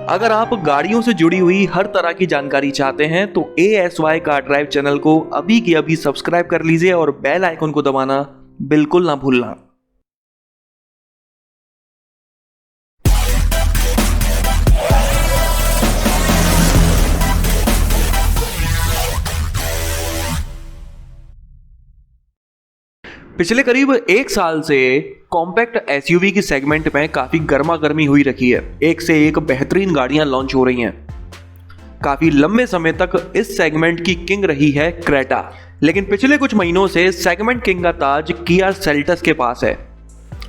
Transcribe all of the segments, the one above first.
अगर आप गाड़ियों से जुड़ी हुई हर तरह की जानकारी चाहते हैं तो ASY कार ड्राइव चैनल को अभी के अभी सब्सक्राइब कर लीजिए और बेल आइकन को दबाना बिल्कुल ना भूलना। पिछले करीब एक साल से कॉम्पैक्ट SUV की सेगमेंट में काफी गर्मा गर्मी हुई रखी है। एक से एक बेहतरीन गाड़ियां लॉन्च हो रही हैं। काफी लंबे समय तक इस सेगमेंट की किंग रही है क्रेटा, लेकिन पिछले कुछ महीनों से सेगमेंट किंग का ताज किया सेल्टस के पास है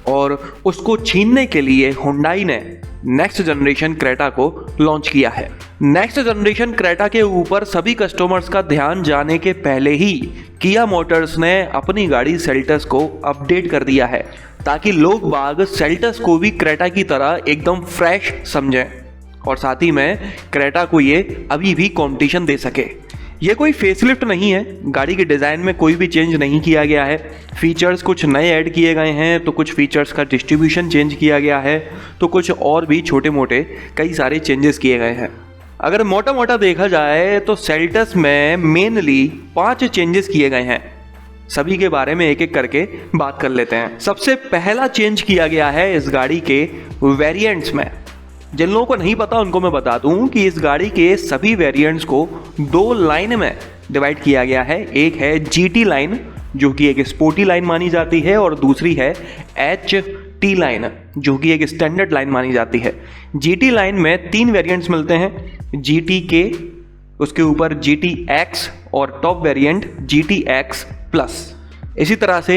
और उसको छीनने के लिए हुंडई ने नेक्स्ट जनरेशन क्रेटा को लॉन्च किया है। नेक्स्ट जनरेशन क्रेटा के ऊपर सभी कस्टमर्स का ध्यान जाने के पहले ही किया मोटर्स ने अपनी गाड़ी सेल्टस को अपडेट कर दिया है ताकि लोग बाग सेल्टस को भी क्रेटा की तरह एकदम फ्रेश समझें और साथ ही में क्रेटा को ये अभी भी कंपटीशन दे सके। ये कोई फेसलिफ्ट नहीं है, गाड़ी के डिज़ाइन में कोई भी चेंज नहीं किया गया है। फीचर्स कुछ नए ऐड किए गए हैं तो कुछ फीचर्स का डिस्ट्रीब्यूशन चेंज किया गया है तो कुछ और भी छोटे मोटे कई सारे चेंजेस किए गए हैं। अगर मोटा मोटा देखा जाए तो सेल्टस में मेनली 5 चेंजेस किए गए हैं। सभी के बारे में एक एक करके बात कर लेते हैं। सबसे पहला चेंज किया गया है इस गाड़ी के वेरिएंट्स में। जिन लोगों को नहीं पता उनको मैं बता दूं कि इस गाड़ी के सभी वेरिएंट्स को 2 लाइन में डिवाइड किया गया है। एक है GT लाइन जो कि एक स्पोर्टी लाइन मानी जाती है और दूसरी है HT लाइन जो कि एक स्टैंडर्ड लाइन मानी जाती है। GT लाइन में 3 वेरिएंट्स मिलते हैं, GTK, उसके ऊपर GTX और टॉप वेरिएंट GTX प्लस। इसी तरह से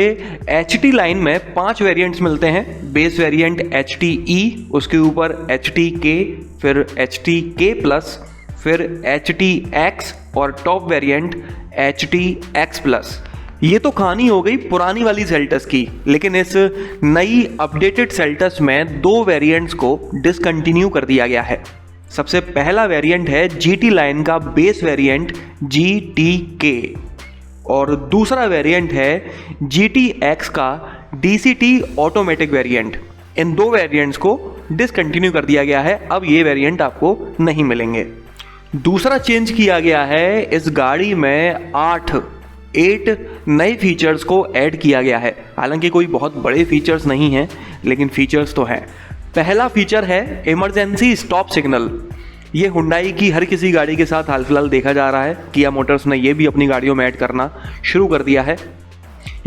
HT लाइन में 5 वेरिएंट्स मिलते हैं, बेस वेरिएंट HTE, उसके ऊपर HTK, फिर HTK प्लस, फिर HTX और टॉप वेरिएंट HTX प्लस। ये तो कहानी हो गई पुरानी वाली सेल्टस की, लेकिन इस नई अपडेटेड सेल्टस में 2 वेरिएंट्स को डिसकंटिन्यू कर दिया गया है। सबसे पहला वेरिएंट है GT लाइन का बेस वेरिएंट GTK और दूसरा वेरिएंट है GTX का DCT ऑटोमेटिक वेरिएंट। इन 2 वेरिएंट्स को डिसकंटिन्यू कर दिया गया है, अब ये वेरिएंट आपको नहीं मिलेंगे। दूसरा चेंज किया गया है, इस गाड़ी में 8 नए फीचर्स को ऐड किया गया है। हालांकि कोई बहुत बड़े फीचर्स नहीं हैं, लेकिन फीचर्स तो हैं। पहला फीचर है इमरजेंसी स्टॉप सिग्नल। ये हुंडई की हर किसी गाड़ी के साथ हाल फिलहाल देखा जा रहा है। किया मोटर्स ने ये भी अपनी गाड़ियों में ऐड करना शुरू कर दिया है।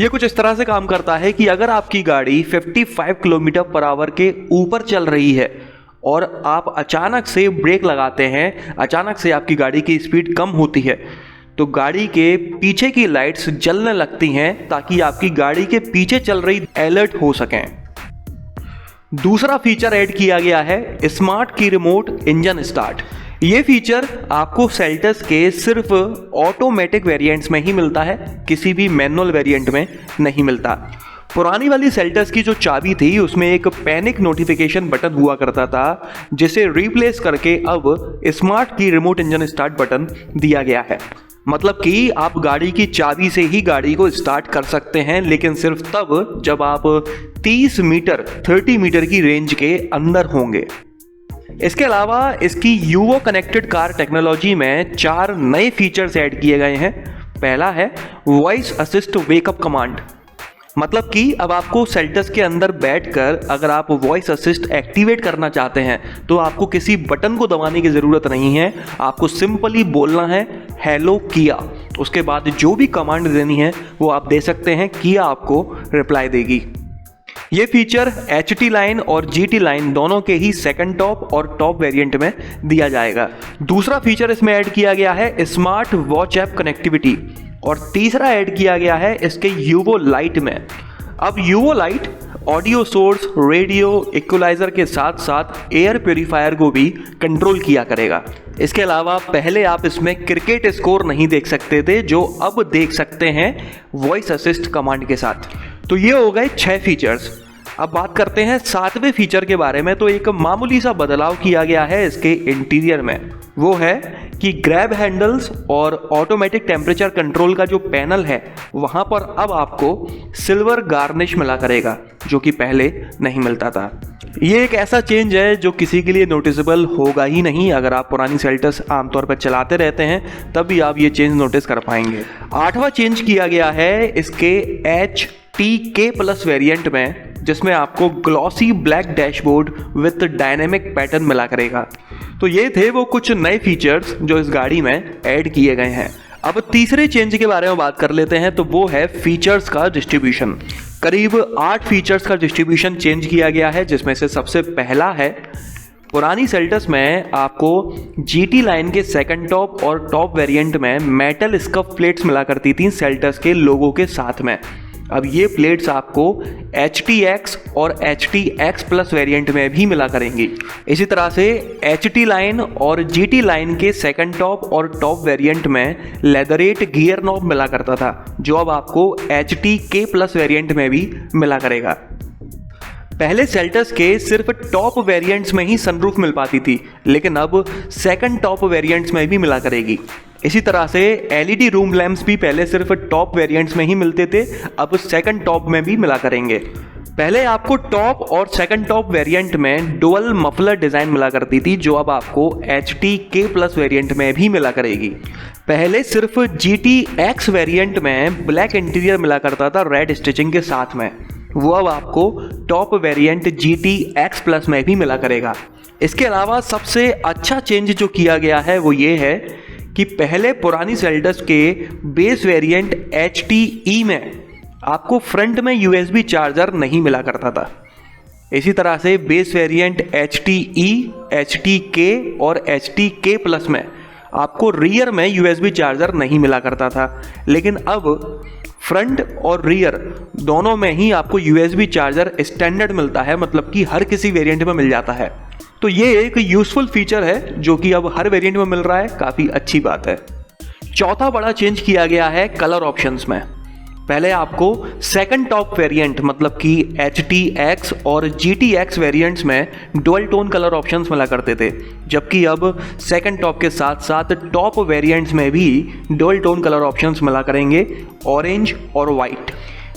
ये कुछ इस तरह से काम करता है कि अगर आपकी गाड़ी 55 किलोमीटर पर आवर के ऊपर चल रही है और आप अचानक से ब्रेक लगाते हैं, अचानक से आपकी गाड़ी की स्पीड कम होती है, तो गाड़ी के पीछे की लाइट्स जलने लगती हैं ताकि आपकी गाड़ी के पीछे चल रही अलर्ट हो सकें। दूसरा फीचर ऐड किया गया है स्मार्ट की रिमोट इंजन स्टार्ट। ये फीचर आपको सेल्टस के सिर्फ ऑटोमेटिक वेरिएंट्स में ही मिलता है, किसी भी मैनुअल वेरिएंट में नहीं मिलता। पुरानी वाली सेल्टस की जो चाबी थी उसमें एक पैनिक नोटिफिकेशन बटन हुआ करता था, जिसे रिप्लेस करके अब स्मार्ट की रिमोट इंजन स्टार्ट बटन दिया गया है। मतलब कि आप गाड़ी की चाबी से ही गाड़ी को स्टार्ट कर सकते हैं, लेकिन सिर्फ तब जब आप 30 मीटर की रेंज के अंदर होंगे। इसके अलावा इसकी यूवो कनेक्टेड कार टेक्नोलॉजी में 4 नए फीचर्स ऐड किए गए हैं। पहला है वॉइस असिस्ट वेकअप कमांड। मतलब कि अब आपको सेल्टस के अंदर बैठकर अगर आप वॉइस असिस्ट एक्टिवेट करना चाहते हैं तो आपको किसी बटन को दबाने की ज़रूरत नहीं है। आपको सिंपली बोलना है हेलो किया, उसके बाद जो भी कमांड देनी है वो आप दे सकते हैं, किया आपको रिप्लाई देगी। ये फीचर HT लाइन और GT लाइन दोनों के ही सेकंड टॉप और टॉप वेरिएंट में दिया जाएगा। दूसरा फीचर इसमें ऐड किया गया है स्मार्ट वॉच ऐप कनेक्टिविटी और तीसरा ऐड किया गया है इसके यूवो लाइट में। अब UV light audio source, radio, equalizer के साथ साथ एयर प्यूरीफायर को भी कंट्रोल किया करेगा। इसके अलावा पहले आप इसमें क्रिकेट स्कोर नहीं देख सकते थे, जो अब देख सकते हैं वॉइस असिस्ट कमांड के साथ। तो ये हो गए 6 फीचर्स। अब बात करते हैं 7वें फीचर के बारे में। तो एक मामूली सा बदलाव किया गया है इसके इंटीरियर में, वो है कि ग्रैब हैंडल्स और ऑटोमेटिक टेम्परेचर कंट्रोल का जो पैनल है वहां पर अब आपको सिल्वर गार्निश मिला करेगा, जो कि पहले नहीं मिलता था। ये एक ऐसा चेंज है जो किसी के लिए नोटिसेबल होगा ही नहीं। अगर आप पुरानी सेल्टस आमतौर पर चलाते रहते हैं तब भी आप ये चेंज नोटिस कर पाएंगे। 8वां चेंज किया गया है इसके HTK प्लस वेरिएंट में, जिसमें आपको glossy black dashboard with dynamic pattern मिला करेगा। तो ये थे वो कुछ नए फीचर्स जो इस गाड़ी में ऐड किए गए हैं। अब तीसरे चेंज के बारे में बात कर लेते हैं, तो वो है फीचर्स का डिस्ट्रीब्यूशन। करीब 8 फीचर्स का डिस्ट्रीब्यूशन चेंज किया गया है, जिसमें से सबसे पहला है, पुरानी सेल्टस में आपको GT लाइन के सेकंड टॉप और टॉप वेरिएंट में मेटल स्कफ प्लेट्स मिला करती थी सेल्टस के लोगों के साथ में। अब ये प्लेट्स आपको HTX और HTX प्लस वेरिएंट में भी मिला करेंगी। इसी तरह से HT लाइन और GT लाइन के सेकंड टॉप और टॉप वेरिएंट में लेदरेट गियर नॉब मिला करता था, जो अब आपको HTK प्लस वेरिएंट में भी मिला करेगा। पहले सेल्टस के सिर्फ टॉप वेरिएंट्स में ही सनरूफ मिल पाती थी, लेकिन अब सेकंड टॉप वेरिएंट्स में भी मिला करेगी। इसी तरह से LED रूम लैंप्स भी पहले सिर्फ टॉप वेरिएंट्स में ही मिलते थे, अब सेकंड टॉप में भी मिला करेंगे। पहले आपको टॉप और सेकंड टॉप वेरिएंट में डुअल मफलर डिजाइन मिला करती थी, जो अब आपको HTK प्लस वेरिएंट में भी मिला करेगी। पहले सिर्फ GTX वेरिएंट में ब्लैक इंटीरियर मिला करता था रेड स्टिचिंग के साथ में, वो अब आपको टॉप वेरिएंट GTX प्लस में भी मिला करेगा। इसके अलावा सबसे अच्छा चेंज जो किया गया है वो ये है कि पहले पुरानी सेल्टस के बेस वेरिएंट HTE में आपको फ्रंट में USB चार्जर नहीं मिला करता था। इसी तरह से बेस वेरिएंट HTE, HTK और HTK प्लस में आपको रियर में USB चार्जर नहीं मिला करता था, लेकिन अब फ्रंट और रियर दोनों में ही आपको USB चार्जर स्टैंडर्ड मिलता है, मतलब कि हर किसी वेरिएंट में मिल जाता है। तो ये एक यूजफुल फीचर है जो कि अब हर वेरिएंट में मिल रहा है, काफ़ी अच्छी बात है। चौथा बड़ा चेंज किया गया है कलर ऑप्शंस में। पहले आपको सेकंड टॉप वेरिएंट मतलब कि HTX और GTX वेरिएंट्स में डुअल टोन कलर ऑप्शंस मिला करते थे, जबकि अब सेकंड टॉप के साथ साथ टॉप वेरिएंट्स में भी डुअल टोन कलर ऑप्शंस मिला करेंगे, ऑरेंज और वाइट।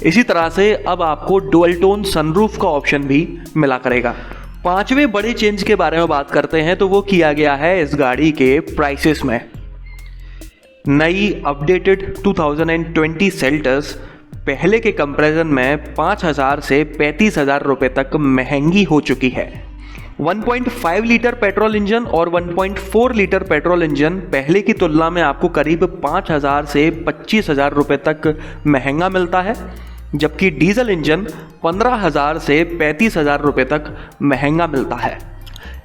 इसी तरह से अब आपको डुअल टोन सनरूफ का ऑप्शन भी मिला करेगा। 5वें बड़े चेंज के बारे में बात करते हैं, तो वो किया गया है इस गाड़ी के प्राइसेस में। नई अपडेटेड 2020 सेल्टस पहले के कंपैरिजन में 5,000 से 35,000 रुपये तक महंगी हो चुकी है। 1.5 लीटर पेट्रोल इंजन और 1.4 लीटर पेट्रोल इंजन पहले की तुलना में आपको करीब 5,000 से 25,000 रुपये तक महंगा मिलता है, जबकि डीजल इंजन 15,000 से 35,000 रुपये तक महंगा मिलता है।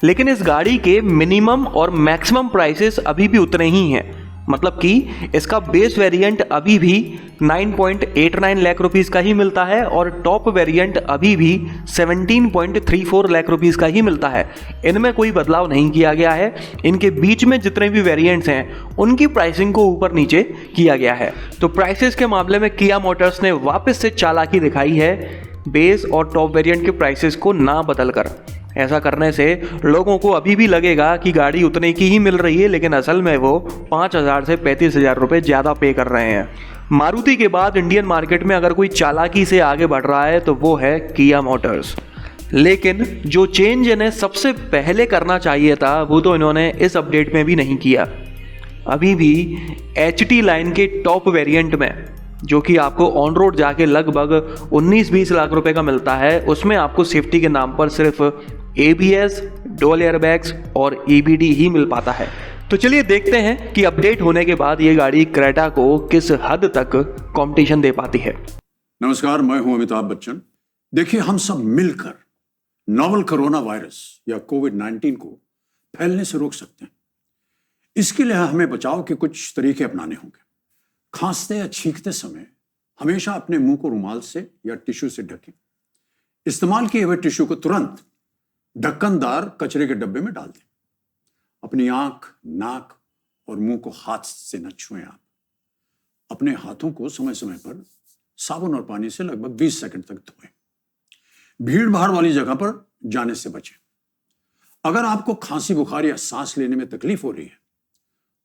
लेकिन इस गाड़ी के मिनिमम और मैक्सिमम प्राइसेस अभी भी उतने ही हैं, मतलब कि इसका बेस वेरिएंट अभी भी 9.89 लाख रुपीस का ही मिलता है और टॉप वेरिएंट अभी भी 17.34 लाख रुपीस का ही मिलता है। इनमें कोई बदलाव नहीं किया गया है। इनके बीच में जितने भी वेरिएंट्स हैं उनकी प्राइसिंग को ऊपर नीचे किया गया है। तो प्राइसेस के मामले में किया मोटर्स ने वापस से चालाकी दिखाई है, बेस और टॉप वेरिएंट के प्राइसेस को ना बदल कर। ऐसा करने से लोगों को अभी भी लगेगा कि गाड़ी उतने की ही मिल रही है, लेकिन असल में वो 5,000 से 35,000 रुपये ज़्यादा पे कर रहे हैं। मारुति के बाद इंडियन मार्केट में अगर कोई चालाकी से आगे बढ़ रहा है तो वो है किया मोटर्स। लेकिन जो चेंज इन्हें सबसे पहले करना चाहिए था वो तो इन्होंने इस अपडेट में भी नहीं किया। अभी भी HT लाइन के टॉप वेरिएंट में, जो कि आपको ऑन रोड जाके लगभग 19-20 लाख रुपए का मिलता है, उसमें आपको सेफ्टी के नाम पर सिर्फ ABS, डुअल एयरबैग्स और EBD ही मिल पाता है। तो चलिए देखते हैं कि अपडेट होने के बाद ये गाड़ी क्रेटा को किस हद तक कंपटीशन दे पाती है। नमस्कार, मैं हूं अमिताभ बच्चन। देखिए, हम सब मिलकर नोवल कोरोना वायरस या कोविड-19 को फैलने से रोक सकते हैं। इसके लिए हमें बचाव के कुछ तरीके अपनाने होंगे। खांसते या छींकते समय हमेशा अपने मुंह को रुमाल से या टिश्यू से ढकें। इस्तेमाल किए हुए टिश्यू को तुरंत ढक्कनदार कचरे के डब्बे में डाल दें। अपनी आंख, नाक और मुंह को हाथ से न छुएं। आप अपने हाथों को समय समय पर साबुन और पानी से लगभग 20 सेकंड तक धोएं। भीड़ भाड़ वाली जगह पर जाने से बचें। अगर आपको खांसी बुखार या सांस लेने में तकलीफ हो रही है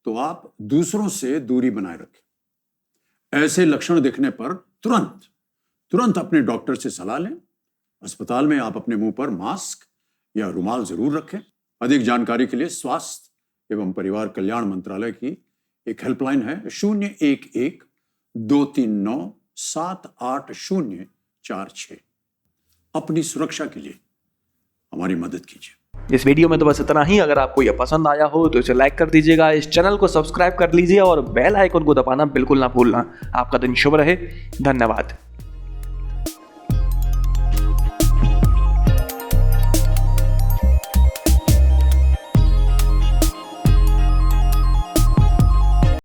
तो आप दूसरों से दूरी बनाए रखें। ऐसे लक्षण दिखने पर तुरंत अपने डॉक्टर से सलाह लें। अस्पताल में आप अपने मुंह पर मास्क या रुमाल जरूर रखें। अधिक जानकारी के लिए स्वास्थ्य एवं परिवार कल्याण मंत्रालय की एक हेल्पलाइन है 011-239-78046। अपनी सुरक्षा के लिए हमारी मदद कीजिए। इस वीडियो में तो बस इतना ही। अगर आपको यह पसंद आया हो तो इसे लाइक कर दीजिएगा, इस चैनल को सब्सक्राइब कर लीजिए और बेल आइकन को दबाना बिल्कुल ना भूलना। आपका दिन शुभ रहे। धन्यवाद।